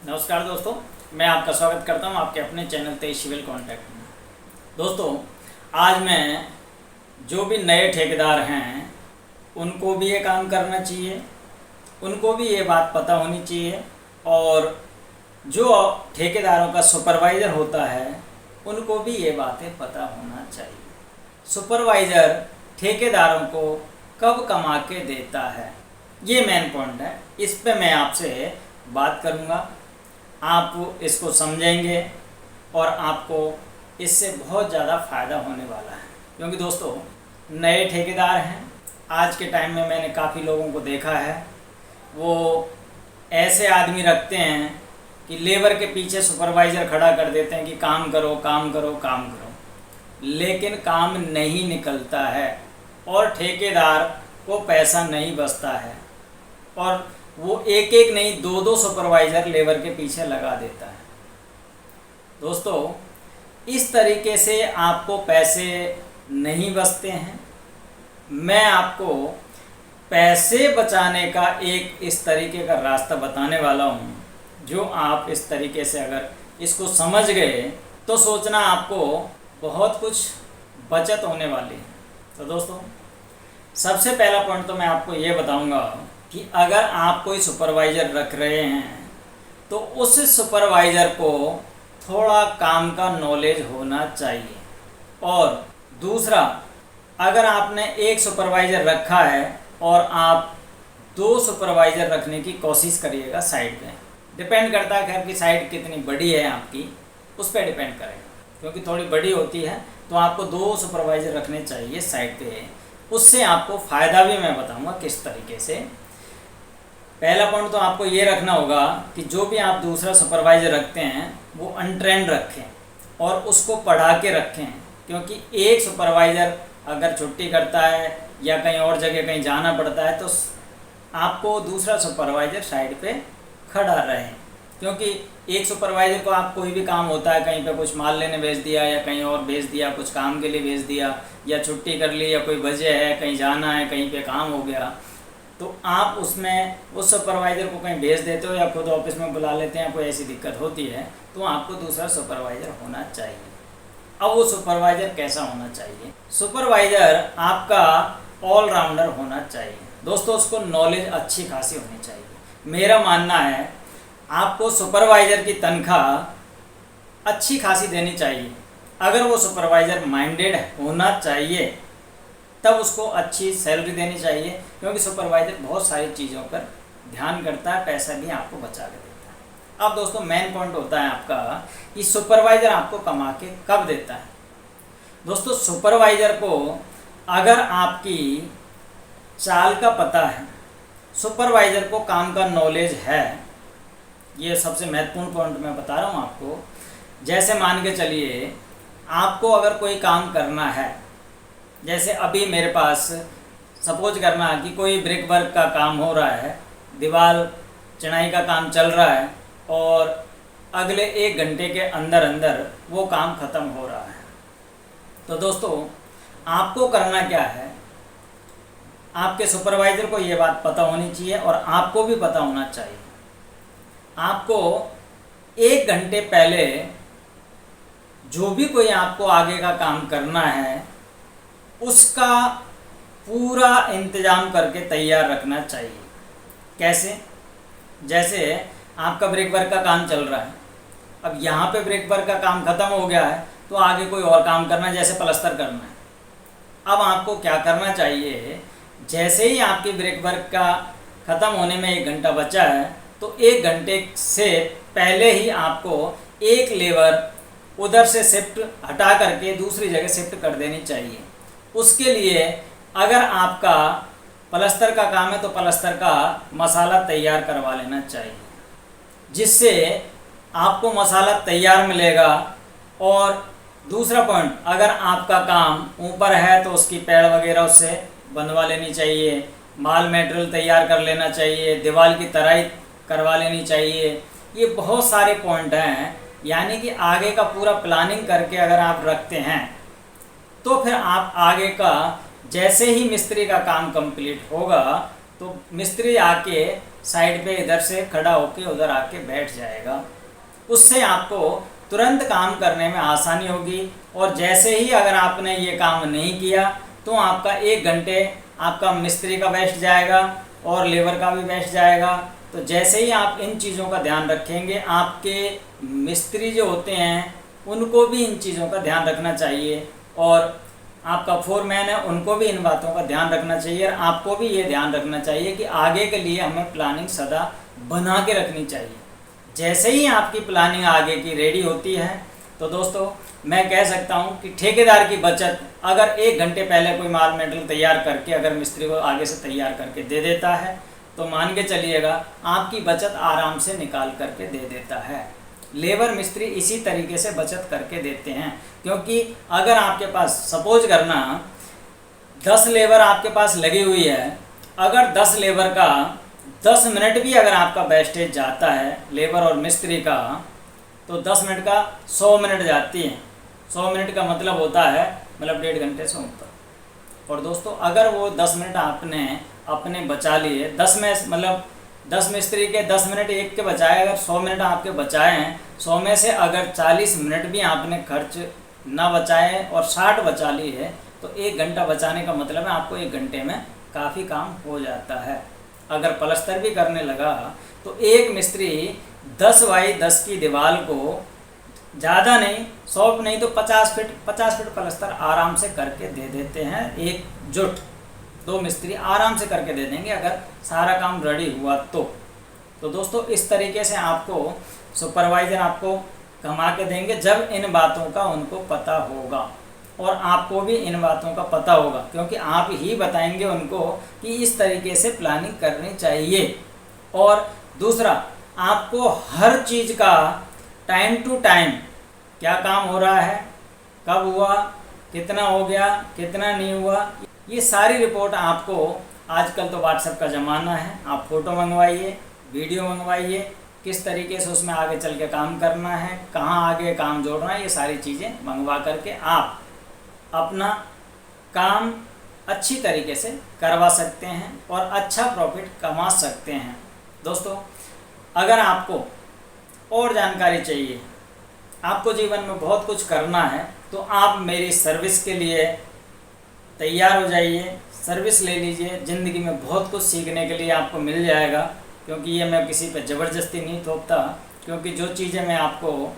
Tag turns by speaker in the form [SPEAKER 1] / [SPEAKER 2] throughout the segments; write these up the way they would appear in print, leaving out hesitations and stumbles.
[SPEAKER 1] नमस्कार दोस्तों, मैं आपका स्वागत करता हूं आपके अपने चैनल तेज सिविल कॉन्टैक्ट में। दोस्तों, आज मैं जो भी नए ठेकेदार हैं उनको भी ये काम करना चाहिए, उनको भी ये बात पता होनी चाहिए, और जो ठेकेदारों का सुपरवाइज़र होता है उनको भी ये बातें पता होना चाहिए। सुपरवाइज़र ठेकेदारों को कब कमा के देता है, ये मेन पॉइंट है। इस पे मैं आपसे बात करूँगा, आप इसको समझेंगे और आपको इससे बहुत ज़्यादा फ़ायदा होने वाला है। क्योंकि दोस्तों, नए ठेकेदार हैं, आज के टाइम में मैंने काफ़ी लोगों को देखा है, वो ऐसे आदमी रखते हैं कि लेबर के पीछे सुपरवाइज़र खड़ा कर देते हैं कि काम करो काम करो काम करो, लेकिन काम नहीं निकलता है और ठेकेदार को पैसा नहीं बचता है, और वो एक एक नहीं दो दो सुपरवाइज़र लेबर के पीछे लगा देता है। दोस्तों, इस तरीके से आपको पैसे नहीं बचते हैं। मैं आपको पैसे बचाने का एक इस तरीके का रास्ता बताने वाला हूँ, जो आप इस तरीके से अगर इसको समझ गए तो सोचना आपको बहुत कुछ बचत होने वाली है। तो दोस्तों, सबसे पहला पॉइंट तो मैं आपको ये बताऊँगा कि अगर आप कोई सुपरवाइज़र रख रहे हैं तो उस सुपरवाइज़र को थोड़ा काम का नॉलेज होना चाहिए। और दूसरा, अगर आपने एक सुपरवाइज़र रखा है और आप दो सुपरवाइज़र रखने की कोशिश करिएगा साइड पे, डिपेंड करता है खैर कि साइड कितनी बड़ी है आपकी, उस पर डिपेंड करेगा। क्योंकि थोड़ी बड़ी होती है तो आपको दो सुपरवाइज़र रखने चाहिए साइड पे, उससे आपको फ़ायदा भी मैं बताऊँगा किस तरीके से। पहला पॉइंट तो आपको ये रखना होगा कि जो भी आप दूसरा सुपरवाइज़र रखते हैं वो अनट्रेंड रखें और उसको पढ़ा के रखें। क्योंकि एक सुपरवाइज़र अगर छुट्टी करता है या कहीं और जगह कहीं जाना पड़ता है तो आपको दूसरा सुपरवाइज़र साइड पे खड़ा रहे। क्योंकि एक सुपरवाइज़र को आप कोई भी काम होता है, कहीं पे कुछ माल लेने भेज दिया या कहीं और भेज दिया, कुछ काम के लिए भेज दिया या छुट्टी कर ली या कोई वजह है कहीं जाना है, कहीं पे काम हो गया, तो आप उसमें उस सुपरवाइज़र को कहीं भेज देते हो या खुद ऑफिस में बुला लेते हैं, कोई ऐसी दिक्कत होती है तो आपको दूसरा सुपरवाइज़र होना चाहिए। अब वो सुपरवाइज़र कैसा होना चाहिए? सुपरवाइज़र आपका ऑलराउंडर होना चाहिए। दोस्तों, उसको नॉलेज अच्छी खासी होनी चाहिए। मेरा मानना है आपको सुपरवाइज़र की तनख्वाह अच्छी खासी देनी चाहिए। अगर वो सुपरवाइज़र माइंडेड होना चाहिए तब उसको अच्छी सैलरी देनी चाहिए। क्योंकि सुपरवाइज़र बहुत सारी चीज़ों पर ध्यान करता है, पैसा भी आपको बचा के देता है। अब दोस्तों, मेन पॉइंट होता है आपका कि सुपरवाइज़र आपको कमा के कब देता है। दोस्तों, सुपरवाइज़र को अगर आपकी चाल का पता है, सुपरवाइज़र को काम का नॉलेज है, ये सबसे महत्वपूर्ण पॉइंट मैं बता रहा हूँ आपको। जैसे मान के चलिए आपको अगर कोई काम करना है, जैसे अभी मेरे पास सपोज करना है कि कोई ब्रिक वर्क का काम हो रहा है, दीवार चिनाई का काम चल रहा है और अगले 1 घंटे के अंदर अंदर वो काम ख़त्म हो रहा है। तो दोस्तों, आपको करना क्या है, आपके सुपरवाइज़र को ये बात पता होनी चाहिए और आपको भी पता होना चाहिए। आपको 1 घंटे पहले जो भी कोई आपको आगे का काम करना है उसका पूरा इंतज़ाम करके तैयार रखना चाहिए। कैसे? जैसे आपका ब्रिक वर्क का काम चल रहा है, अब यहाँ पे ब्रिक वर्क का काम ख़त्म हो गया है तो आगे कोई और काम करना है, जैसे प्लास्टर करना है। अब आपको क्या करना चाहिए, जैसे ही आपकी ब्रिक वर्क का ख़त्म होने में 1 घंटा बचा है तो 1 घंटे से पहले ही आपको एक लेबर उधर से शिफ्ट हटा करके दूसरी जगह शिफ्ट कर देनी चाहिए। उसके लिए अगर आपका प्लास्टर का काम है तो प्लास्टर का मसाला तैयार करवा लेना चाहिए, जिससे आपको मसाला तैयार मिलेगा। और दूसरा पॉइंट, अगर आपका काम ऊपर है तो उसकी पैड़ वगैरह उससे बनवा लेनी चाहिए, माल मटेरियल तैयार कर लेना चाहिए, दीवार की तराई करवा लेनी चाहिए। ये बहुत सारे पॉइंट हैं, यानी कि आगे का पूरा प्लानिंग करके अगर आप रखते हैं तो फिर आप आगे का जैसे ही मिस्त्री का काम कंप्लीट होगा तो मिस्त्री आके साइड पे इधर से खड़ा होके उधर आके बैठ जाएगा। उससे आपको तुरंत काम करने में आसानी होगी। और जैसे ही अगर आपने ये काम नहीं किया तो आपका 1 घंटे आपका मिस्त्री का वेस्ट जाएगा और लेबर का भी वेस्ट जाएगा। तो जैसे ही आप इन चीज़ों का ध्यान रखेंगे, आपके मिस्त्री जो होते हैं उनको भी इन चीज़ों का ध्यान रखना चाहिए, और आपका फोरमैन है उनको भी इन बातों का ध्यान रखना चाहिए। और आपको भी ये ध्यान रखना चाहिए कि आगे के लिए हमें प्लानिंग सदा बना के रखनी चाहिए। जैसे ही आपकी प्लानिंग आगे की रेडी होती है तो दोस्तों मैं कह सकता हूँ कि ठेकेदार की बचत, अगर 1 घंटे पहले कोई माल मेटेरियल तैयार करके अगर मिस्त्री को आगे से तैयार करके दे देता है तो मान के चलिएगा आपकी बचत आराम से निकाल करके दे देता है। लेबर मिस्त्री इसी तरीके से बचत करके देते हैं, क्योंकि अगर आपके पास सपोज करना 10 लेबर आपके पास लगी हुई है, अगर 10 लेबर का 10 मिनट भी अगर आपका वेस्टेज जाता है लेबर और मिस्त्री का, तो 10 मिनट का 100 मिनट जाती है। 100 मिनट का मतलब होता है मतलब 1.5 घंटे से ऊपर। और दोस्तों अगर वो 10 मिनट आपने अपने बचा लिए, 10 में मतलब 10 मिस्त्री के 10 मिनट एक के बचाए, अगर 100 मिनट आपके बचाए हैं, 100 में से अगर 40 मिनट भी आपने खर्च ना बचाए और 60 बचा ली है, तो 1 घंटा बचाने का मतलब है आपको 1 घंटे में काफ़ी काम हो जाता है। अगर प्लस्तर भी करने लगा तो एक मिस्त्री 10 बाई 10 की दीवार को ज़्यादा नहीं, 100 नहीं तो 50 फीट प्लस्तर आराम से करके दे देते हैं। एक जुट 2 मिस्त्री आराम से करके दे देंगे अगर सारा काम रेडी हुआ तो दोस्तों इस तरीके से आपको सुपरवाइज़र आपको कमा के देंगे जब इन बातों का उनको पता होगा, और आपको भी इन बातों का पता होगा, क्योंकि आप ही बताएंगे उनको कि इस तरीके से प्लानिंग करनी चाहिए। और दूसरा, आपको हर चीज़ का टाइम टू टाइम क्या काम हो रहा है, कब हुआ, कितना हो गया, कितना नहीं हुआ, ये सारी रिपोर्ट आपको, आजकल तो व्हाट्सएप का ज़माना है, आप फ़ोटो मंगवाइए, वीडियो मंगवाइए, किस तरीके से उसमें आगे चल के काम करना है, कहाँ आगे काम जोड़ना है, ये सारी चीज़ें मंगवा करके आप अपना काम अच्छी तरीके से करवा सकते हैं और अच्छा प्रॉफिट कमा सकते हैं। दोस्तों अगर आपको और जानकारी चाहिए, आपको जीवन में बहुत कुछ करना है, तो आप मेरी सर्विस के लिए तैयार हो जाइए, सर्विस ले लीजिए। ज़िंदगी में बहुत कुछ सीखने के लिए आपको मिल जाएगा, क्योंकि ये मैं किसी पे ज़बरदस्ती नहीं थोपता, क्योंकि जो चीज़ें मैं आपको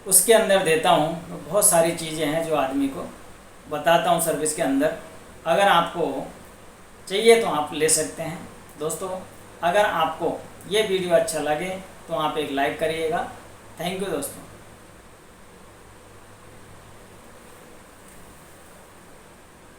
[SPEAKER 1] उसके अंदर देता हूँ बहुत सारी चीज़ें हैं जो आदमी को बताता हूँ सर्विस के अंदर। अगर आपको चाहिए तो आप ले सकते हैं। दोस्तों अगर आपको ये वीडियो अच्छा लगे तो आप एक लाइक करिएगा। थैंक यू दोस्तों।